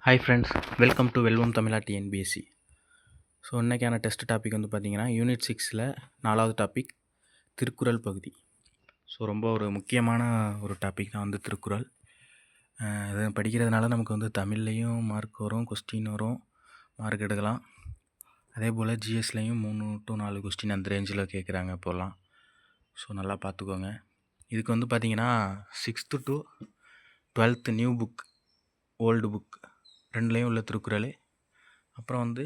Hi friends, welcome to வெல்வம் Tamizha TNPSC. So இன்றைக்கான test topic வந்து பார்த்திங்கன்னா யூனிட் 6ல் 4வது டாபிக் திருக்குறள் பகுதி. ஸோ ரொம்ப ஒரு முக்கியமான ஒரு டாபிக் தான் வந்து திருக்குறள். இதை படிக்கிறதுனால நமக்கு வந்து தமிழ்லேயும் மார்க் வரும், கொஸ்டின் வரும், மார்க் எடுக்கலாம். அதே போல் ஜிஎஸ்லேயும் 3 to 4 கொஸ்டின் அந்த ரேஞ்சில் கேட்குறாங்க இப்போலாம். ஸோ நல்லா பார்த்துக்கோங்க. இதுக்கு வந்து பார்த்திங்கன்னா 6th to 12th new book, old book ரெண்டுலேயும் உள்ள திருக்குறள். அப்புறம் வந்து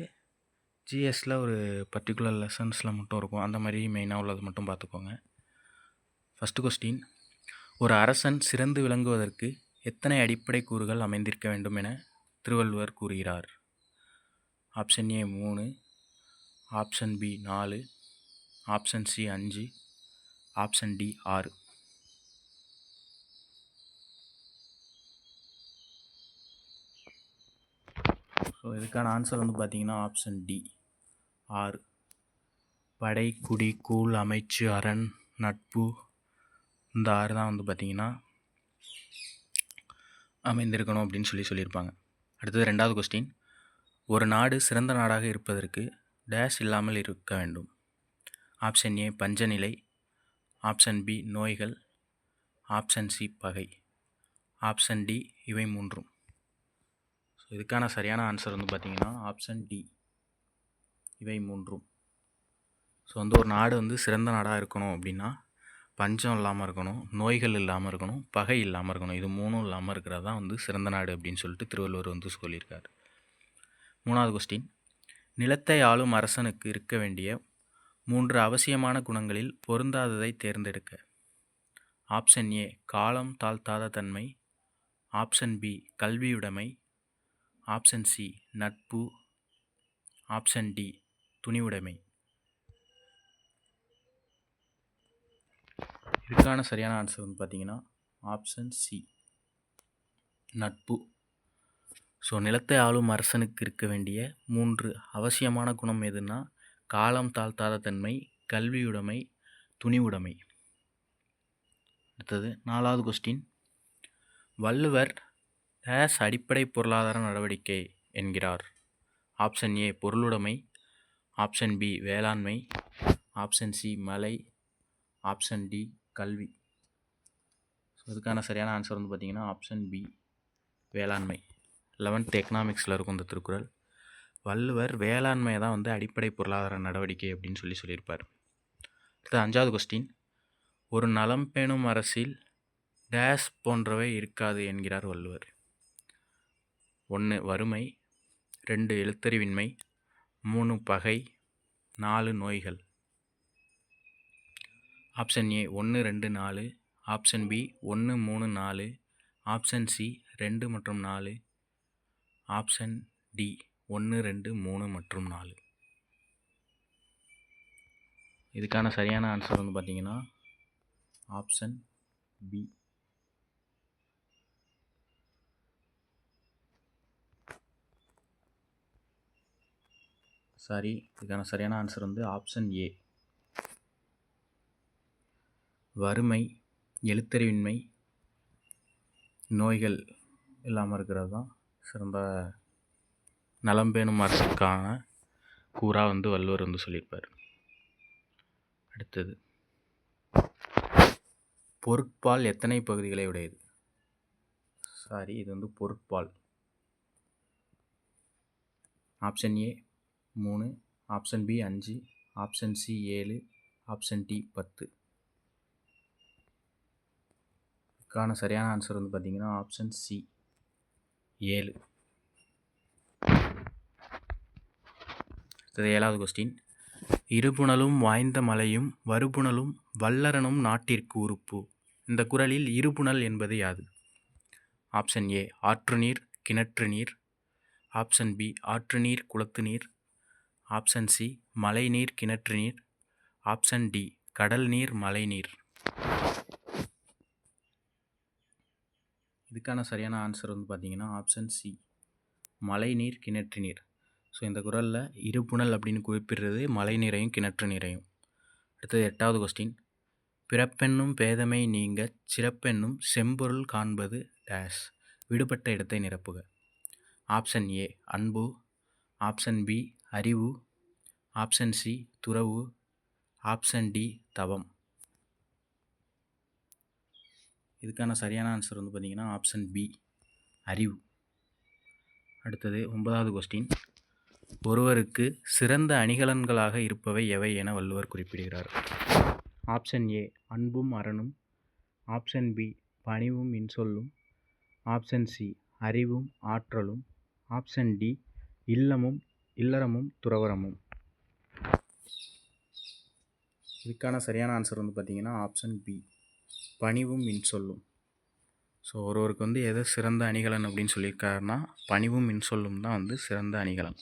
ஜிஎஸில் ஒரு பர்டிகுலர் லெசன்ஸில் மட்டும் இருக்கும், அந்த மாதிரி மெயினாக உள்ளது மட்டும் பார்த்துக்கோங்க. ஃபஸ்ட்டு கொஸ்டின், ஒரு அரசன் சிறந்து விளங்குவதற்கு எத்தனை அடிப்படை கூறுகள் அமைந்திருக்க வேண்டும் என திருவள்ளுவர் கூறுகிறார்? Option A 3, option B 4, option C 5, option D 6. So இதுக்கான ஆன்சர் வந்து பார்த்திங்கன்னா ஆப்ஷன் டி 6. படை, குடி, கூழ், அமைச்சு, அரண், நட்பு, இந்த 6 தான் வந்து பார்த்திங்கன்னா அமைந்திருக்கணும் அப்படின்னு சொல்லியிருப்பாங்க. அடுத்தது 2வது கொஸ்டின், ஒரு நாடு சிறந்த நாடாக இருப்பதற்கு டேஷ் இல்லாமல் இருக்க வேண்டும்? ஆப்ஷன் ஏ பஞ்சநிலை, ஆப்ஷன் பி நோய்கள், ஆப்ஷன் சி பகை, ஆப்ஷன் டி இவை மூன்றும். ஸோ இதுக்கான சரியான ஆன்சர் வந்து பார்த்திங்கன்னா ஆப்ஷன் டி இவை மூன்றும். ஸோ வந்து ஒரு நாடு வந்து சிறந்த நாடாக இருக்கணும் அப்படின்னா பஞ்சம் இல்லாமல் இருக்கணும், நோய்கள் இல்லாமல் இருக்கணும், பகை இல்லாமல் இருக்கணும். இது மூணும் இல்லாமல் இருக்கிறது தான் வந்து சிறந்த நாடு அப்படின்னு சொல்லிட்டு திருவள்ளுவர் வந்து சொல்லியிருக்கார். 3வது கொஸ்டின், நிலத்தை ஆளும் அரசனுக்கு இருக்க வேண்டிய 3 அவசியமான குணங்களில் பொருந்தாததை தேர்ந்தெடுக்க. ஆப்ஷன் ஏ காலம் தாழ்த்தாத தன்மை, ஆப்ஷன் பி கல்வியுடைமை, ஆப்ஷன் சி நட்பு, ஆப்ஷன் டி துணிவுடைமை. இதுக்கான சரியான ஆன்சர் வந்து பார்த்திங்கன்னா ஆப்ஷன் சி நட்பு. ஸோ நிலத்தை ஆளும் அரசனுக்கு இருக்க வேண்டிய 3 அவசியமான குணம் எதுன்னா காலம் தாழ்த்தாத தன்மை, கல்வியுடைமை, துணிவுடைமை. அடுத்தது 4வது கொஸ்டின், வள்ளுவர் டேஸ் அடிப்படை பொருளாதார நடவடிக்கை என்கிறார்? ஆப்ஷன் ஏ பொருளுடைமை, ஆப்ஷன் பி வேளாண்மை, ஆப்ஷன் சி மலை, ஆப்ஷன் டி கல்வி. ஸோ இதுக்கான சரியான ஆன்சர் வந்து பார்த்திங்கன்னா ஆப்ஷன் பி வேளாண்மை. 11th எக்கனாமிக்ஸில் இருக்கும் இந்த திருக்குறள். வள்ளுவர் வேளாண்மையை தான் வந்து அடிப்படை பொருளாதார நடவடிக்கை அப்படின்னு சொல்லியிருப்பார். அடுத்து 5வது கொஸ்டின், ஒரு நலம் பேணும் அரசில் டேஸ் போன்றவை இருக்காது என்கிறார் வள்ளுவர்? 1 வறுமை, 2 எழுத்தறிவின்மை, 3 பகை, 4 நோய்கள். Option A 1, 2, 4, option B 1, 3, 4, option C 2 மற்றும் 4, ஆப்ஷன் டி 1, 2, 3 மற்றும் 4. இதுக்கான சரியான ஆன்சர் வந்து பார்த்திங்கன்னா ஆப்ஷன் பி. இதுக்கான சரியான ஆன்சர் வந்து ஆப்ஷன் ஏ வறுமை, எழுத்தறிவின்மை, நோய்கள் இல்லாமல் இருக்கிறது தான் சிறந்த நலம்பேணும் அரசுக்கான கூறாக வந்து வள்ளுவர் வந்து சொல்லியிருப்பார். அடுத்தது, பொருட்பால் எத்தனை பகுதிகளை உடையது? இது வந்து பொருட்பால். Option A 3, option B 5, option C 7, option D 10. இதுக்கான சரியான ஆன்சர் வந்து பார்த்திங்கன்னா ஆப்ஷன் சி 7. அடுத்தது 7வது கொஸ்டின், இருபுணலும் வாய்ந்த மலையும் வருபுணலும் வல்லரனும் நாட்டிற்கு உறுப்பு. இந்த குறளில் இருபுணல் என்பது யாது? ஆப்ஷன் ஏ ஆற்று நீர், கிணற்று நீர், ஆப்ஷன் பி ஆற்று நீர், குளத்து நீர், ஆப்ஷன் சி மழை நீர், கிணற்று நீர், ஆப்ஷன் டி கடல் நீர், மழை நீர். இதுக்கான சரியான ஆன்சர் வந்து பார்த்திங்கன்னா ஆப்ஷன் சி மழை நீர், கிணற்று நீர். ஸோ இந்த குறளில் இருபுணல் அப்படின்னு குறிப்பிடுறது மழை நீரையும் கிணற்று நீரையும். அடுத்தது 8வது கொஸ்டின், பிறப்பென்னும் பேதமை நீங்க சிறப்பென்னும் செம்பொருள் காண்பது டேஷ். விடுபட்ட இடத்தை நிரப்புக. ஆப்ஷன் ஏ அன்பு, ஆப்ஷன் பி அறிவு, ஆப்ஷன் சி துறவு, ஆப்ஷன் டி தவம். இதுக்கான சரியான ஆன்சர் வந்து பார்த்திங்கன்னா ஆப்ஷன் பி அறிவு. அடுத்தது 9வது கொஸ்டின். ஒருவருக்கு சிறந்த அணிகலன்களாக இருப்பவை எவை என வள்ளுவர் குறிப்பிடுகிறார்? ஆப்ஷன் ஏ அன்பும் அறனும், ஆப்ஷன் பி பணிவும் இன்சொல்லும், ஆப்ஷன் சி அறிவும் ஆற்றலும், ஆப்ஷன் டி இல்லறமும் துறவறமும். இதுக்கான சரியான ஆன்சர் வந்து பார்த்திங்கன்னா ஆப்ஷன் பி பணிவும் இன்சொல்லும். ஸோ ஒருவருக்கு வந்து எது சிறந்த அணிகலன் அப்படின்னு சொல்லியிருக்காருன்னா பணிவும் இன்சொல்லும் தான் வந்து சிறந்த அணிகலன்.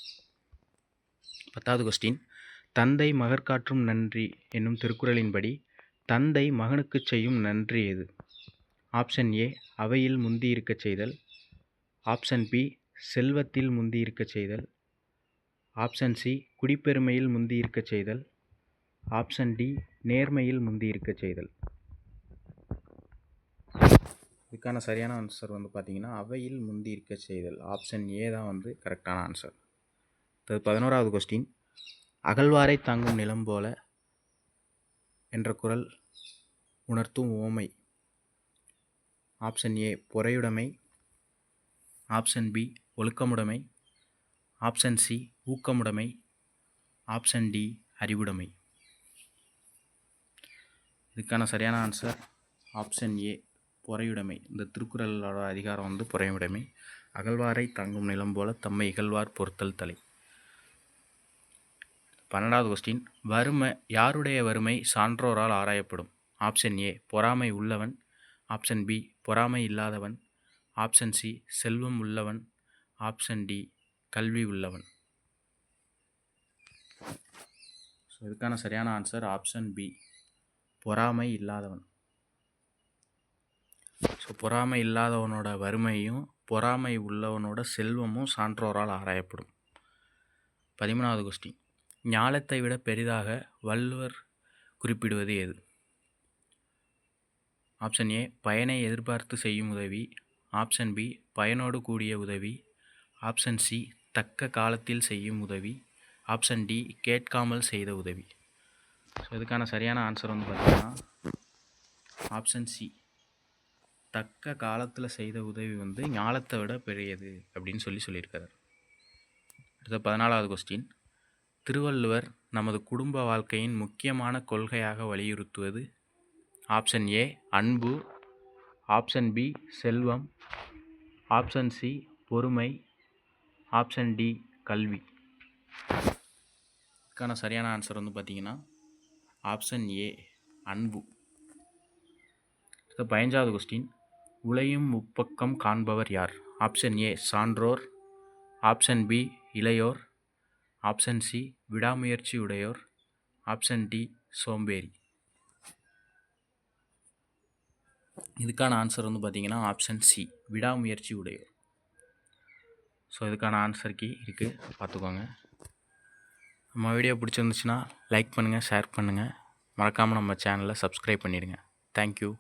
10வது கொஸ்டின். தந்தை மகற்காற்றும் நன்றி என்னும் திருக்குறளின்படி தந்தை மகனுக்கு செய்யும் நன்றி எது? ஆப்ஷன் ஏ அவையில் முந்தி இருக்கச் செய்தல், ஆப்ஷன் பி செல்வத்தில் முந்தி இருக்கச் செய்தல், ஆப்ஷன் சி குடிப்பெருமையில் முந்தி இருக்கச் செய்தல், ஆப்ஷன் டி நேர்மையில் முந்தி இருக்கச் செய்தல். இதுக்கான சரியான ஆன்சர் வந்து பார்த்திங்கன்னா அவையில் முந்தி இருக்க செய்தல். ஆப்ஷன் ஏ தான் வந்து கரெக்டான ஆன்சர். 11வது கொஸ்டின். அகழ்வாரை தாங்கும் நிலம் போல என்ற குறள் உணர்த்தும் உவமை? ஆப்ஷன் ஏ பொறையுடைமை, ஆப்ஷன் பி ஒழுக்கமுடைமை, ஆப்ஷன் சி ஊக்கமுடைமை, ஆப்ஷன் டி அறிவுடைமை. இதுக்கான சரியான ஆன்சர் ஆப்ஷன் ஏ பொறையுடைமை. இந்த திருக்குறளோட அதிகாரம் வந்து பொறையுடைமை. அகழ்வாரை தாங்கும் நிலம் போல தம்மை இகழ்வார் பொறுத்தல் தலை. 12வது கொஸ்டின். யாருடைய வறுமை சான்றோரால் ஆராயப்படும்? ஆப்ஷன் ஏ பொறாமை உள்ளவன், ஆப்ஷன் பி பொறாமை இல்லாதவன், ஆப்ஷன் சி செல்வம் உள்ளவன், ஆப்ஷன் டி கல்வி உள்ளவன். ஸோ இதுக்கான சரியான ஆன்சர் ஆப்ஷன் பி பொறாமை இல்லாதவன். ஸோ பொறாமை இல்லாதவனோட வறுமையும் பொறாமை உள்ளவனோட செல்வமும் சான்றோரால் ஆராயப்படும். 13வது கொஸ்டின். ஞாலத்தை விட பெரிதாக வள்ளுவர் குறிப்பிடுவது எது? ஆப்ஷன் ஏ பயனை எதிர்பார்த்து செய்யும் உதவி, ஆப்ஷன் பி பயனோடு கூடிய உதவி, ஆப்ஷன் சி தக்க காலத்தில் செய்யும் உதவி, ஆப்ஷன் டி கேட்காமல் செய்த உதவி. ஸோ இதுக்கான சரியான ஆன்சர் வந்து பார்த்தீங்கன்னா ஆப்ஷன் சி தக்க காலத்தில் செய்த உதவி வந்து ஞாலத்தை விட பெரியது அப்படின்னு சொல்லியிருக்காரு. அடுத்த 14வது கொஸ்டின். திருவள்ளுவர் நமது குடும்ப வாழ்க்கையின் முக்கியமான கொள்கையாக வலியுறுத்துவது? ஆப்ஷன் ஏ அன்பு, ஆப்ஷன் பி செல்வம், ஆப்ஷன் சி பொறுமை, ஆப்ஷன் டி கல்வி. இதுக்கான சரியான ஆன்சர் வந்து பார்த்தீங்கன்னா ஆப்ஷன் ஏ அன்பு. 15வது கொஸ்டின். உழையும் முப்பக்கம் காண்பவர் யார்? ஆப்ஷன் ஏ சான்றோர், ஆப்ஷன் பி இளையோர், ஆப்ஷன் சி விடாமுயற்சி உடையோர், ஆப்ஷன் டி சோம்பேறி. இதுக்கான ஆன்சர் வந்து பார்த்தீங்கன்னா ஆப்ஷன் சி விடாமுயற்சி உடையோர். ஸோ இதுக்கான ஆன்சர் கீ இருக்குது, பார்த்துக்கோங்க. நம்ம வீடியோ பிடிச்சிருந்துச்சுன்னா லைக் பண்ணுங்கள், ஷேர் பண்ணுங்கள், மறக்காமல் நம்ம சேனலை சப்ஸ்கிரைப் பண்ணிடுங்க. தேங்க்யூ.